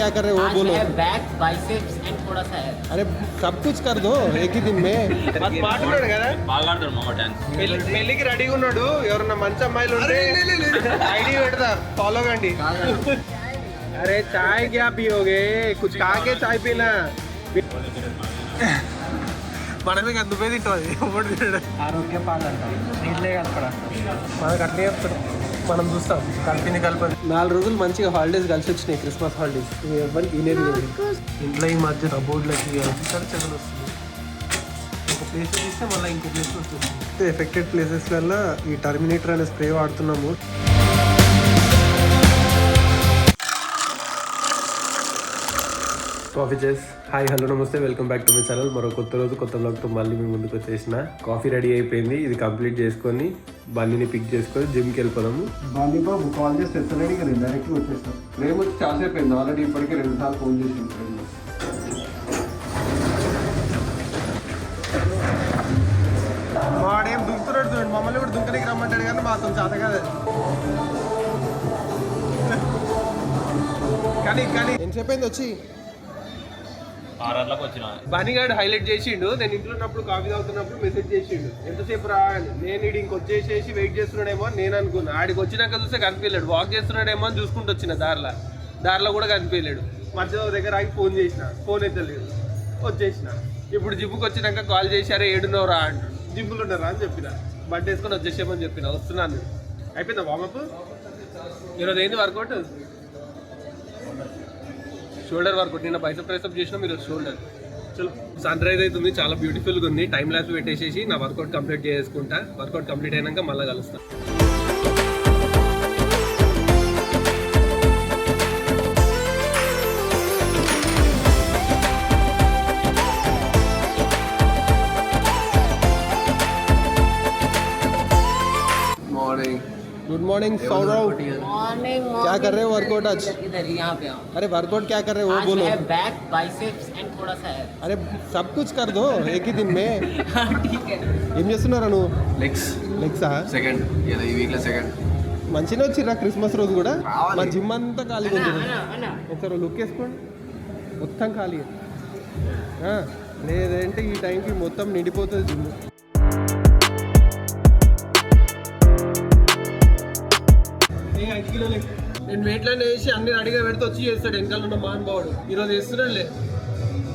क्या कर रहे हो वो बोलो। बैक बाइसेप्स एंड थोड़ा सा है। अरे सब कुछ कर दो एक ही दिन में। మాట్లాడు కదా పెళ్ళికి రెడీగా ఉన్నాడు. ఎవరన్నా మంచి అమ్మాయిలు ఉంటే ఐడి పెడతా, ఫాలో కండి. అరే చాయ్ క్యా పియోగే, కుछ కాకే చాయ్ పీనా. మనమే కదా నువ్వే తింటావు, అది ఒకటి తినడు. ఆరోగ్య పాలు అంటాం, నీళ్ళే కలపడం. మనకు అట్లే చెప్తాడు, మనం చూస్తాం కలిపింది కలపని. 4 రోజులు మంచిగా హాలిడేస్ కలిసి వచ్చినాయి, క్రిస్మస్ హాలిడేస్. ఎవరికి వినేది లేదు. ఇంట్లో ఈ మధ్య బోర్డులకి చదువు వస్తుంది. ఒక ప్లేస్ తీస్తే మళ్ళీ ఇంకో ప్లేస్ వస్తుంది. ఎఫెక్టెడ్ ప్లేసెస్లలో ఈ టర్మినేటర్ అనే స్ప్రే వాడుతున్నాము. కాఫీ చేస్. హాయ్ హలో నమస్తే, welcome back to my channel. మరో కొత్త రోజు కొత్త బ్లాగ్తో మళ్ళీ మీ ముందుకు వచ్చేసిన. కాఫీ రెడీ అయిపోయింది, ఇది కంప్లీట్ చేసుకొని బన్నీని పిక్ చేసుకొని జిమ్కి వెళ్ళిపోదాము. బాబు కాల్ చేసి తెచ్చలేని కదా, డైరెక్ట్గా వచ్చేస్తాం. ప్రేమ వచ్చి చాలాసేపు అయింది, ఆల్రెడీ ఇప్పటికే 2 సార్లు ఫోన్ చేసింది. వాడేం దుంకుతున్నాడు చూడండి, మమ్మల్ని కూడా దుంకనికి రమ్మంటాడు కానీ మాత్రం చేత కాదు. కానీ ఎంతసేపు అయింది వచ్చి? బనీగాడు హైలైట్ చేసిండు. నేను ఇంట్లో ఉన్నప్పుడు కాఫీ తాగుతున్నప్పుడు మెసేజ్ చేసిండు, ఎంతసేపు రా అని. నేను ఇటు ఇంకొచ్చేసేసి వెయిట్ చేస్తున్నాడేమో అని నేను అనుకున్నా. ఆడికి వచ్చినాక చూస్తే కనిపించలేడు. వాక్ చేస్తున్నాడేమో అని చూసుకుంటూ వచ్చిన దారిలో కూడా కనిపించలేడు. మధ్య దగ్గర ఆగి ఫోన్ చేసిన, ఫోన్ అయితే లేదు, వచ్చేసిన. ఇప్పుడు జిమ్కి వచ్చినాక కాల్ చేశారే ఏడున్నవరా అంటు. జిమ్లో ఉన్నారా అని చెప్పిన, బట్ వేసుకొని వచ్చేసామని చెప్పిన. వస్తున్నాను. అయిపోయిందా వామప్? ఈరోజు ఏంది వర్కౌట్? Shoulder workout. నిన్న బైసెప్ ట్రైసెప్ చేసినా, మీరు షోల్డర్. చలో, సన్ రైజ్ అవుతుంది, చాలా బ్యూటిఫుల్గా ఉంది. టైం ల్యాప్స్ పెట్టేసేసి నా వర్కౌట్ కంప్లీట్ చేసుకుంటా. వర్కౌట్ కంప్లీట్ అయినాక మళ్ళీ కలుస్తా. गुड मॉर्निंग सौरव, क्या कर रहे हो वर्कआउट आज? इधर यहाँ पे आओ। अरे वर्कआउट क्या कर रहे हो वो बोलो। बैक बाइसेप्स एंड थोड़ा सा है। अरे सब कुछ कर दो एक ही दिन में. ठीक है. ఏం చేస్తున్నారా నువ్వు? లెగ్స్ సెకండ్, ఈ వీక్లో సెకండ్. మంచిగా వచ్చిర్రా క్రిస్మస్ రోజు కూడా. మా జిమ్ అంతా ఖాళీగా ఉంది. ఒకసారి లుక్ వేసుకోండి, మొత్తం ఖాళీ. లేదంటే ఈ టైంకి మొత్తం నిండిపోతుంది జిమ్. నేను వెయిట్లన్నీ వేసి అన్ని రెడీగా పెడితే వచ్చి చేస్తాడు వెనకాల ఉన్న మహానుభావుడు. ఈరోజు వేస్తున్నాడులే,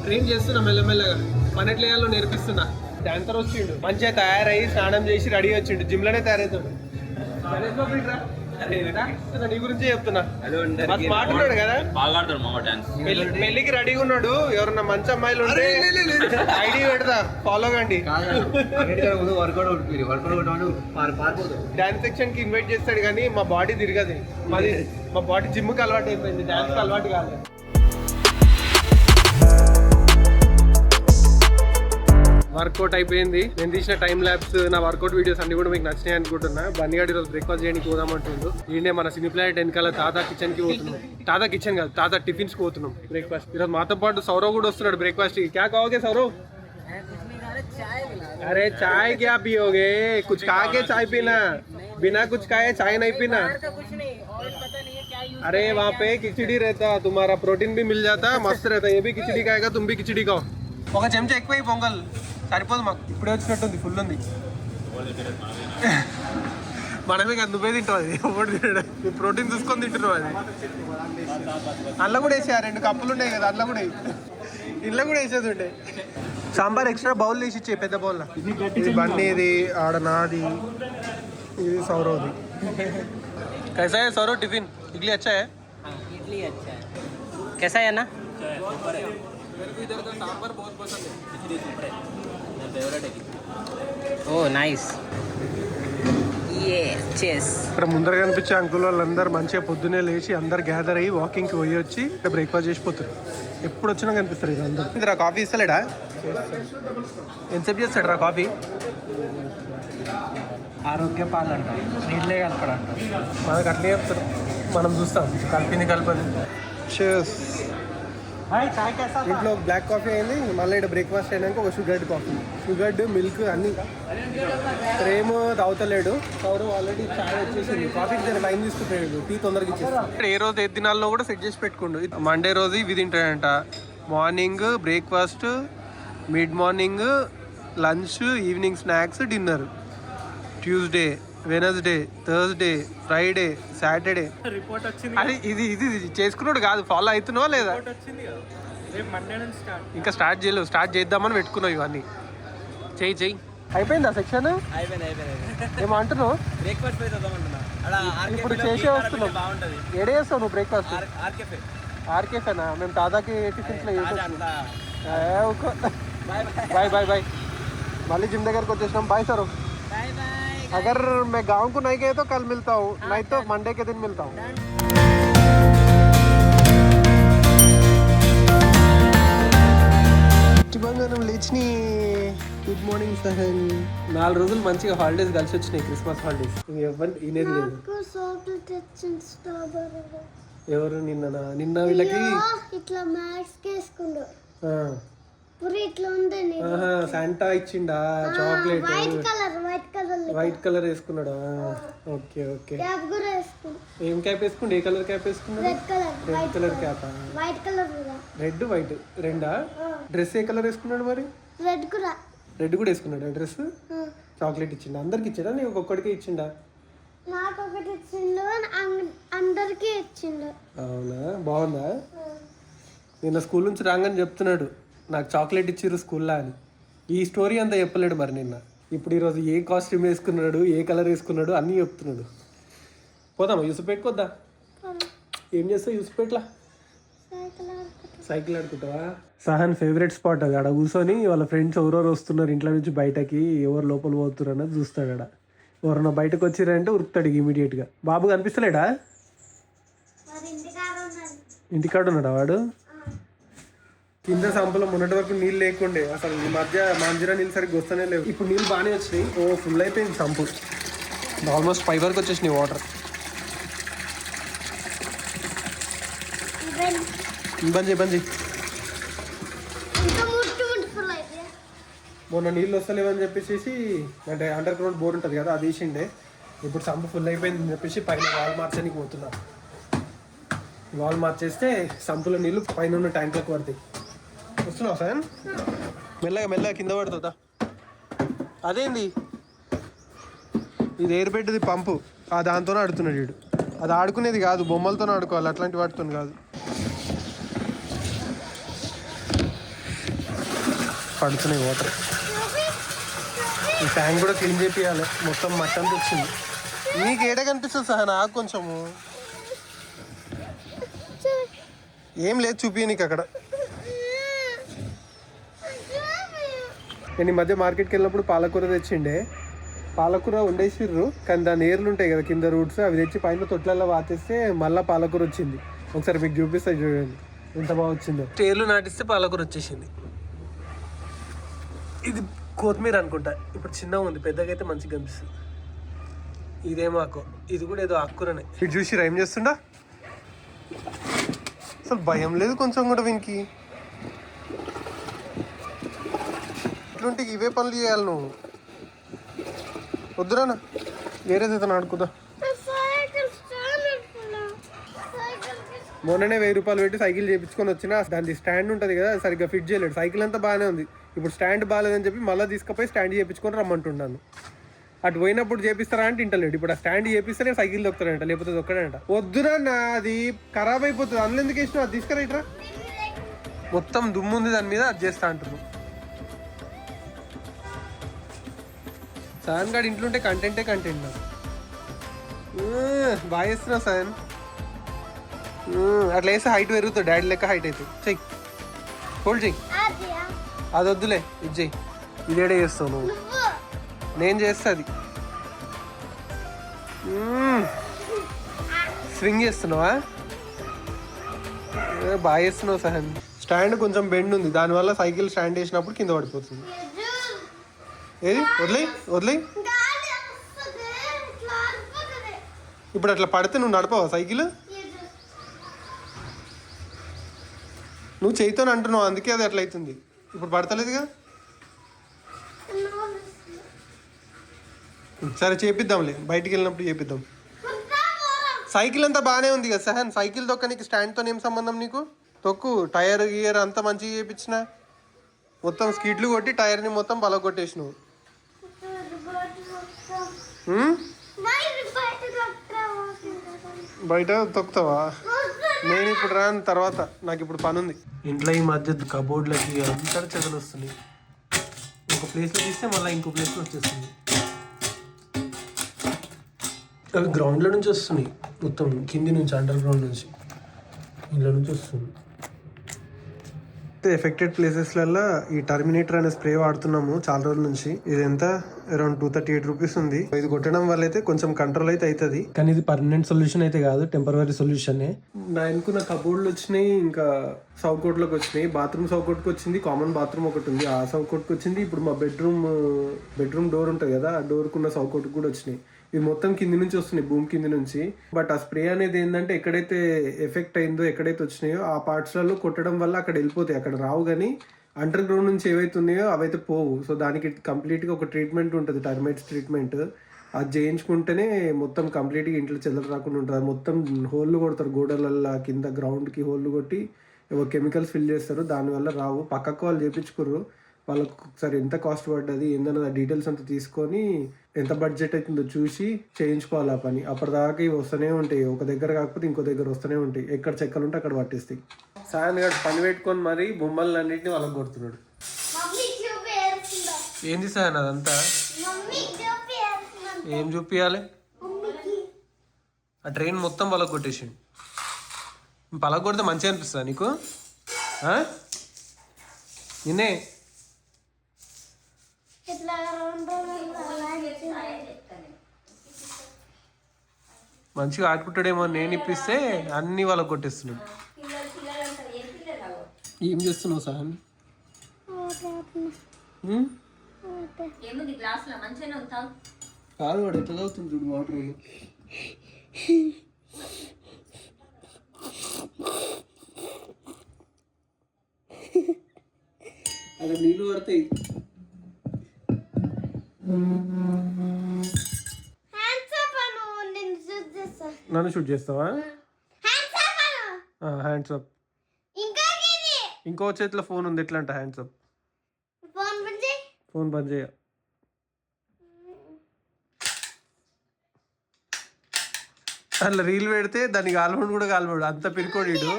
ట్రైన్ చేస్తున్నా మెల్లమెల్లగా. పని ఎట్లా వేయాలో నేర్పిస్తున్నా. డాన్సర్ వచ్చిండు, మంచిగా తయారయ్యి స్నానం చేసి రెడీ వచ్చిండు, జిమ్లోనే తయారవుతాడు. నీ గురించే చెప్తున్నా. మాట్లాడాడు కదా, పెళ్ళికి రెడీగా ఉన్నాడు. ఎవరన్నా మంచి అమ్మాయిలు ఉంటే ఐడి పెడతా, ఫాలో కండి. డాన్స్ సెక్షన్ కి ఇన్వైట్ చేస్తాడు కానీ మా బాడీ తిరగదు. మా బాడీ జిమ్ కి అలవాటు అయిపోయింది, డాన్స్ కి అలవాటు కాలేదు. వర్కౌట్ అయిపోయింది. నేను తీసిన టైం ల్యాబ్స్, నా వర్కౌట్ వీడియోస్ అన్ని కూడా మీకు నచ్చినాయి అనుకుంటున్నా. బన్నీగాడు ఈరోజు బ్రేక్ఫాస్ట్ చేయడానికి పోదామంటుండు. ఈయనే మన సినీ ప్లానెట్ వెనకాల తాతా కిచెన్ కి పోతున్నాం. తాతా కిచెన్ కాదు, తాతా టిఫిన్స్ కి పోతున్నాం బ్రేక్ఫాస్ట్. ఈరోజు మాతో పాటు సౌరవ్ కూడా వస్తున్నాడు బ్రేక్ఫాస్ట్ కి. క్యా కావోగే సౌరవ్? अरे चाय क्या पियोगे, कुछ खा के चाय पीना. बिना कुछ खाए चाय नहीं पीना. अरे वहाँ पे खिचड़ी रहता, तुम्हारा प्रोटीन भी मिल जाता, मस्त रहता. ये भी खिचड़ी खाएगा, तुम भी खिचड़ी खाओ. ఒక చెంచా ఎక్కువ పొంగల్ సరిపోదు మాకు. ఇప్పుడే వచ్చినట్టుంది, ఫుల్ ఉంది. మనమే కదా నువ్వే తింటావు, అది ఒకటి తినడు. నువ్వు ప్రోటీన్ చూసుకొని తింటున్నావు. అది అందులో కూడా వేసా 2 కప్పులు ఉన్నాయి కదా, అందులో కూడా ఇంట్లో కూడా వేసేది ఉండే. సాంబార్ ఎక్స్ట్రా బౌల్ తీసి ఇచ్చే, పెద్ద బౌల్. ఇది బన్నీది, ఆడ నాది, ఇది సౌరవ్ది. कैसा है सौरव टिफिन? इडली अच्छा है? इडली अच्छा है. कैसा है ना? मेरे को इधर का सांभर बहुत पसंद है. खिचड़ी सुपर है, मेरा फेवरेट है. ఓ నైస్. ఇక్కడ ముందర కనిపించే అంకుల్ వాళ్ళందరూ మంచిగా పొద్దునే లేచి అందరు గ్యాదర్ అయ్యి వాకింగ్కి పోయి వచ్చి ఇక్కడ బ్రేక్ఫాస్ట్ చేసిపోతారు. ఎప్పుడు వచ్చినా కనిపిస్తారు ఇది అందరూ. ఇది రా కాఫీ ఇస్తలేడా? ఎంతసేపు చేస్తాడు రా కాఫీ? ఆరోగ్య పాలు అంటాం, నీళ్ళే కలపడం. మనకు అట్లే చెప్తారు, మనం చూస్తాం కలిపింది కలపని. भाई चाय कैसा था? ఇంట్లో బ్లాక్ కాఫీ అయింది, మళ్ళీ ఇక్కడ బ్రేక్ఫాస్ట్ అయినాక ఒక షుగర్డ్ కాఫీ, షుగర్డ్ మిల్క్ అన్ని. ప్రేమ తాగుతలేడు, సౌరవ్ ఆల్రెడీ చాయ్ వచ్చేసింది. కాఫీకి దగ్గర టైం తీసుకుంటాడు, టీ తొందరగా ఇచ్చేస్తాడు. ఏ రోజు ఏ దినాల్లో కూడా సెట్ చేసి పెట్టుకుండు. మండే రోజు ఇవి తింటాడంట, morning breakfast, mid morning lunch, evening snacks, dinner. Tuesday, Wednesday, Thursday, Friday, Saturday. Report వచ్చింది. అది ఇది ఇది చేసుకున్నాడు కాదు, ఫాలో అవుతున్నావా లేదా? రిపోర్ట్ వచ్చింది కదా, రేపు మండే నుంచి స్టార్ట్. ఇంకా స్టార్ట్ చేయలేవు, స్టార్ట్ చేద్దామని పెట్టుకున్నావు ఇవన్నీ. చెయ్యి అయిపోయిందా సెక్షన్? అయిపోయింది. ఏమంటున్నావు? బ్రేక్ఫాస్ట్ పోయి చదవమంటున్నా. ఇప్పుడు చేసే వస్తున్నాం. బాగుంటుంది. ఏడే చేస్తావు నువ్వు బ్రేక్ఫాస్ట్? ఆర్కేఫే. ఆర్కేఫేనా? మేము దాదాకి టిఫిన్స్లో చేసేస్తాం. Bye bye bye bye. మళ్ళీ జిమ్ దగ్గరకు వచ్చేసినాం. Bye sir. Bye bye. अगर मैं गांव को नहीं गए तो कल मिलता हूँ, नहीं तो मंडे के दिन मिलता हूँ. బంగారం లేచిని. Good morning Sahan. 4 రోజులు మంచిగా హాలిడేస్ కలిసి వచ్చినాయి, క్రిస్మస్ హాలిడేస్. ఎవరు ఇనేది లేదు. ఎవరు నిన్న వీళ్ళకి ఇట్లా మ్యాక్స్ కేసుకుండు ఆ, పురి ఇట్లా ఉంది శాంటా ఇచ్చిండా చాక్లెట్? వైట్ కలర్ వేసుకున్నాడా? Okay okay. క్యాప్ కూడా వేసుకుండు. ఏం క్యాప్ వేసుకుండు? ఏ కలర్ క్యాప్ వేసుకున్నాడు? Red colour cap. White colour కూడా. రెడ్ వైట్ రెండా? డ్రెస్ ఏ కలర్ వేసుకున్నాడు మరి? రెడ్ కూడా. రెడ్ కూడా వేసుకున్నాడు డ్రెస్. చాక్లెట్ ఇచ్చిండా? అందరికి ఇచ్చాడా, నీకు ఒక్కొక్కడికే ఇచ్చిండా? నాకు ఒకటి ఇచ్చిండు, అందరికి ఇచ్చిండు. అవునా, బాగుందా? నిన్న స్కూల్ నుంచి రాగానే చెప్తున్నాడు, నాకు చాక్లెట్ ఇచ్చిర్రు స్కూల్లో అని. ఈ స్టోరీ అంతా చెప్పలేడు మరి నిన్న. ఇప్పుడు ఈరోజు ఏ కాస్ట్యూమ్ వేసుకున్నాడు, ఏ కలర్ వేసుకున్నాడు అన్నీ చెప్తున్నాడు. పోదామా యూసుపేట్కి? వద్దా? ఏం చేస్తావు యూసుపేట్లా? సైకిల్ ఆడుకుంటావా? సహన్ ఫేవరెట్ స్పాట్ అది. ఆడ కూర్చొని వాళ్ళ ఫ్రెండ్స్ ఎవరెవరు వస్తున్నారు ఇంట్లో నుంచి బయటకి, ఎవరు లోపల పోతున్నారు అన్నది చూస్తాడు. ఆడ ఎవరన్నా బయటకు వచ్చిరంటే ఉరుకుతాడు ఇమీడియట్గా. బాబు కనిపిస్తలేడా? ఇంటికాడ ఉన్నాడా వాడు? కింద సంపలో మొన్నటి వరకు నీళ్ళు లేకుండే, అసలు ఈ మధ్య మాంజిరా నీళ్ళు సరిగ్గా వస్తూనే లేవు. ఇప్పుడు నీళ్ళు బాగానే వచ్చినాయి. ఓ ఫుల్ అయిపోయింది సంపు, ఆల్మోస్ట్ 5 వరకు వచ్చేసినాయి వాటర్. బంజీ మొన్న నీళ్ళు వస్తలేవని చెప్పేసి అంటే అండర్ గ్రౌండ్ బోర్ ఉంటుంది కదా, అది వేసిండే. ఇప్పుడు సంపు ఫుల్ అయిపోయింది చెప్పేసి పైన వాల్ మార్చడానికి పోతున్నా. వాల్ మార్చేస్తే సంపులో నీళ్ళు పైన ఉన్న ట్యాంక్లకు పడతాయి. వస్తున్నావు సార్? మెల్లగా కింద పడుతుందా? అదేంది ఇది? ఎయిర్ బెడ్ది పంపు, ఆ దాంతోనే ఆడుతున్నాడు వీడు. అది ఆడుకునేది కాదు, బొమ్మలతోనే ఆడుకోవాలి, అట్లాంటి వాటితో కాదు. పడుతున్నాయి వాటర్. ఈ ట్యాంక్ కూడా క్లీన్ చేపియాలి, మొత్తం మట్టంతా వచ్చింది. నీకు ఏడ కనిపిస్తుంది సార్? నాకు కొంచెము ఏం లేదు చూపి నీకు అక్కడ. నేను ఈ మధ్య మార్కెట్కి వెళ్ళినప్పుడు పాలకూర తెచ్చిండే. పాలకూర వండేసిర్రు, కానీ దాని ఏర్లు ఉంటాయి కదా కింద రూట్స్, అవి తెచ్చి పైన తొట్లలో వాతేస్తే మళ్ళీ పాలకూర వచ్చింది. ఒకసారి మీకు చూపిస్తా చూడండి ఎంత బాగా వచ్చిందో. ఏర్లు నాటిస్తే పాలకూర వచ్చేసింది. ఇది కొత్తిమీర అనుకుంటా, ఇప్పుడు చిన్నగా ఉంది, పెద్దగా అయితే మంచిగా కనిపిస్తుంది. ఇదేమో ఆకు, ఇది కూడా ఏదో ఆకుకూరనే. ఇటు చూసిరా ఏం చేస్తుండా? అసలు భయం లేదు కొంచెం కూడా వీనికి. ఇట్లాంటి ఇవే పనులు చేయాలి నువ్వు. వద్దురానా వేరేదైతే ఆడుకుందా. మొన్ననే 1000 రూపాయలు పెట్టి సైకిల్ చేయించుకొని వచ్చినా దాని స్టాండ్ ఉంటుంది కదా, సరిగ్గా ఫిట్ చేయలేడు. సైకిల్ అంతా బాగానే ఉంది, ఇప్పుడు స్టాండ్ బాగాలేదని చెప్పి మళ్ళీ తీసుకుపోయి స్టాండ్ చేయించుకొని రమ్మంటున్నాను. అటు పోయినప్పుడు చేపిస్తారా అంటే ఇంటలేడు. ఇప్పుడు ఆ స్టాండ్ చేపిస్తేనే సైకిల్ దొక్కుతాడంట, లేకపోతే దొక్కడంట. వద్దురా అది ఖరాబ్ అయిపోతుంది, అందులో ఎందుకు వేసినావు? అది తీసుకురా. మొత్తం దుమ్ము ఉంది దాని మీద, అది చేస్తా అంటున్నావు. సహన్ గారు ఇంట్లో ఉంటే కంటెంటే కంటెంట్. నాకు బాగా చేస్తున్నావు సహన్. అట్లా వేస్తే హైట్ పెరుగుతుంది, డాడీ లెక్క హైట్ అవుతుంది. చెయ్యి, హోల్డ్ చెయ్యి. అది వద్దులే, ఇది చెయ్యి. ఇదేడే చేస్తావు నువ్వు, నేను చేస్తా. అది స్వింగ్ చేస్తున్నావా? బాగా చేస్తున్నావు సహన్. స్టాండ్ కొంచెం బెండ్ ఉంది, దానివల్ల సైకిల్ స్టాండ్ వేసినప్పుడు కింద పడిపోతుంది. ఏది వదిలే. ఇప్పుడు అట్లా పడితే నువ్వు నడపవా సైకిల్? నువ్వు చేయితో అంటున్నావు, అందుకే అది అట్లా అవుతుంది. ఇప్పుడు పడతలేదుగా. సరే చేపిద్దాంలే, బయటికి వెళ్ళినప్పుడు చేపిద్దాం. సైకిల్ అంతా బాగానే ఉంది కదా సహన్, సైకిల్ తొక్క నీకు స్టాండ్తో ఏం సంబంధం నీకు? తొక్కు, టైర్ గియర్ అంతా మంచిగా చేయించిన, మొత్తం స్కిడ్లు కొట్టి టైర్ని మొత్తం పలగొట్టేసినావు. బయట తొక్కుతావా? నేను ఇప్పుడు రాను, తర్వాత నాకు ఇప్పుడు పని ఉంది ఇంట్లో. ఈ మధ్య కబోర్డ్లకి అంతా చెదలు వస్తున్నాయి. ఒక ప్లేస్లో తీస్తే మళ్ళీ ఇంకో ప్లేస్లో వచ్చేస్తుంది. అవి గ్రౌండ్లో నుంచి వస్తున్నాయి, మొత్తం కింది నుంచి, అండర్ గ్రౌండ్ నుంచి, ఇంట్లో నుంచి వస్తుంది. ఎఫెక్టెడ్ ప్లేసెస్లలో ఈ టర్మినేటర్ అనే స్ప్రే వాడుతున్నాము చాలా రోజుల నుంచి. ఇది ఎంత అరౌండ్ 238 రూపీస్ ఉంది. ఇది కొట్టడం వల్ల అయితే కొంచెం కంట్రోల్ అయితే అవుతుంది, కానీ ఇది పర్మనెంట్ సొల్యూషన్ అయితే కాదు, టెంపరరీ సొల్యూషనే. నా అనుకున్న కబోర్డ్లు వచ్చినాయి, ఇంకా సౌకోట్లోకి వచ్చినాయి. బాత్రూమ్ సౌకోట్కి వచ్చింది, కామన్ బాత్రూమ్ ఒకటి ఉంది, ఆ సౌకోట్కి వచ్చింది. ఇప్పుడు మా బెడ్రూమ్ డోర్ ఉంటుంది కదా, ఆ డోర్కున్న సౌకోట్కి కూడా వచ్చినాయి. ఇవి మొత్తం కింది నుంచి వస్తున్నాయి, భూమి కింది నుంచి. బట్ ఆ స్ప్రే అనేది ఏంటంటే ఎక్కడైతే ఎఫెక్ట్ అయిందో, ఎక్కడైతే వచ్చినాయో ఆ పార్ట్స్లలో కొట్టడం వల్ల అక్కడ వెళ్ళిపోతాయి, అక్కడ రావు. కానీ అండర్ గ్రౌండ్ నుంచి ఏవైతే ఉన్నాయో అవైతే పోవు. సో దానికి కంప్లీట్గా ఒక ట్రీట్మెంట్ ఉంటుంది, టర్మైట్స్ ట్రీట్మెంట్. అది చేయించుకుంటేనే మొత్తం కంప్లీట్గా ఇంట్లో చెదలు రాకుండా ఉంటుంది. మొత్తం హోళ్ళు కొడతారు గోడలల్లో, కింద గ్రౌండ్కి హోళ్ళు కొట్టి ఏవో కెమికల్స్ ఫిల్ చేస్తారు, దానివల్ల రావు. పక్కకు వాళ్ళు చేయించుకోరు, వాళ్ళకు ఒకసారి ఎంత కాస్ట్ పడ్డది ఏందన్నది డీటెయిల్స్ అంతా తీసుకొని ఎంత బడ్జెట్ అవుతుందో చూసి చేయించుకోవాలి ఆ పని. అప్పటిదాకా ఇవి వస్తూనే ఉంటాయి, ఒక దగ్గర కాకపోతే ఇంకో దగ్గర వస్తూనే ఉంటాయి. ఎక్కడ చెక్కలు ఉంటే అక్కడ పట్టేస్తాయి. సాయన్ గారు పని పెట్టుకొని మరి బొమ్మలు అన్నింటినీ వాళ్ళకి కొడుతున్నాడు. ఏంది సాయన్ అదంతా? ఏం చూపించాలి? ఆ ట్రైన్ మొత్తం వాళ్ళకి కొట్టేసిండు. పలక కొడితే మంచిగా అనిపిస్తుందా నీకు? నిన్నే మంచిగా ఆడుకుంటాడేమో, నేను ఇప్పిస్తే అన్ని వాళ్ళకి కొట్టేస్తున్నాడు. ఏం చేస్తున్నావు సహన్? కాదు వాడు ఎట్లా అవుతుంది చూడు వాటర్. అక్కడ నీళ్ళు పడతాయి. నన్ను షూట్ చేస్తావా? Hands up. ఇంకో చేతిలో ఫోన్ ఉంది, ఎట్లా అంట హ్యాండ్స్ అప్? ఫోన్ బంద్ చేయ. అట్లా రీల్ పెడితే దాన్ని కాలువడు కూడా కాలువడు, అంత పిరుకోడు.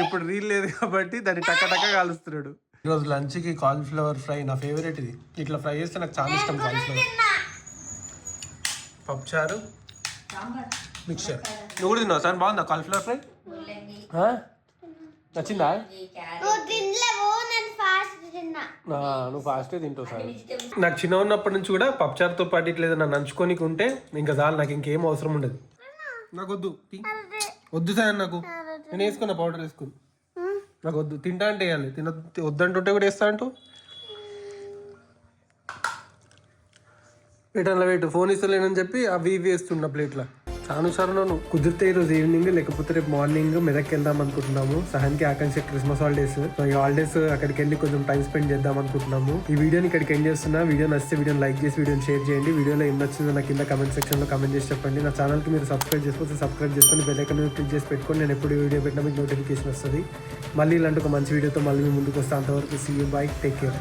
ఇప్పుడు రీల్ లేదు కాబట్టి దాన్ని టక్క టక్క కాలుస్తున్నాడు. ఈరోజు లంచ్కి కాలీఫ్లవర్ ఫ్రై, నా ఫేవరెట్ ఇది. ఇట్లా ఫ్రై చేస్తే నాకు చాలా ఇష్టం కాలీఫ్లవర్. పప్పుచారు, మిక్చర్. నువ్వు కూడా తిన్నావు సార్? బాగుందా కాలీఫ్లవర్ ఫ్రై? నచ్చిందా? నువ్వు ఫాస్ట్గా తింటావు సార్. నాకు చిన్న ఉన్నప్పటి నుంచి కూడా పప్పుచారుతో పాటు ఇట్లా ఏదైనా నంచుకోనికి ఉంటే ఇంకా చాలు, నాకు ఇంకేం అవసరం ఉండదు. నాకు వద్దు సార్, నాకు నేను వేసుకున్నా పౌడర్ వేసుకుని. నాకు వద్దు, తింటా అంటే వేయాలి, వద్దంటుంటే కూడా వేస్తా అంటూ. పెట్టాల వెయిట్, ఫోన్ ఇస్తలేనని చెప్పి అవి ఇవి వేస్తున్నా ప్లేట్లో. చాలా సార్లు నన్ను కుదిరితే ఈరోజు ఈవినింగ్ లేకపోతే రేపు మార్నింగ్ మెదక్ వెళ్దాం అనుకుంటున్నాము. సహన్కి ఆకాంక్ష క్రిస్మస్ హాలిడేస్. సో ఈ హాలిడేస్ అక్కడికి వెళ్ళి కొంచెం టైం స్పెండ్ చేద్దాం అనుకుంటున్నాము. ఈ వీడియోని ఇక్కడికి ఎండ్ చేస్తున్నా. వీడియో నచ్చితే వీడియోని లైక్ చేసి వీడియోని షేర్ చేయండి. వీడియోలో ఏం నచ్చిందో నాకు కింద కమెంట్ సెక్షన్లో కమెంట్ చేసి చెప్పండి. నా ఛానల్కి మీరు సబ్స్క్రైబ్ చేసుకోవచ్చు, సబ్స్క్రైబ్ చేసుకొని బెల్ ఐకాన్ క్లిక్ చేసి పెట్టుకొని నేను ఎప్పుడు వీడియో పెట్టినా మీకు నోటిఫికేషన్ వస్తుంది. మళ్ళీ ఇలాంటి ఒక మంచి వీడియోతో మళ్ళీ మీ ముందుకు వస్తే, అంతవరకు see you, bye, take care.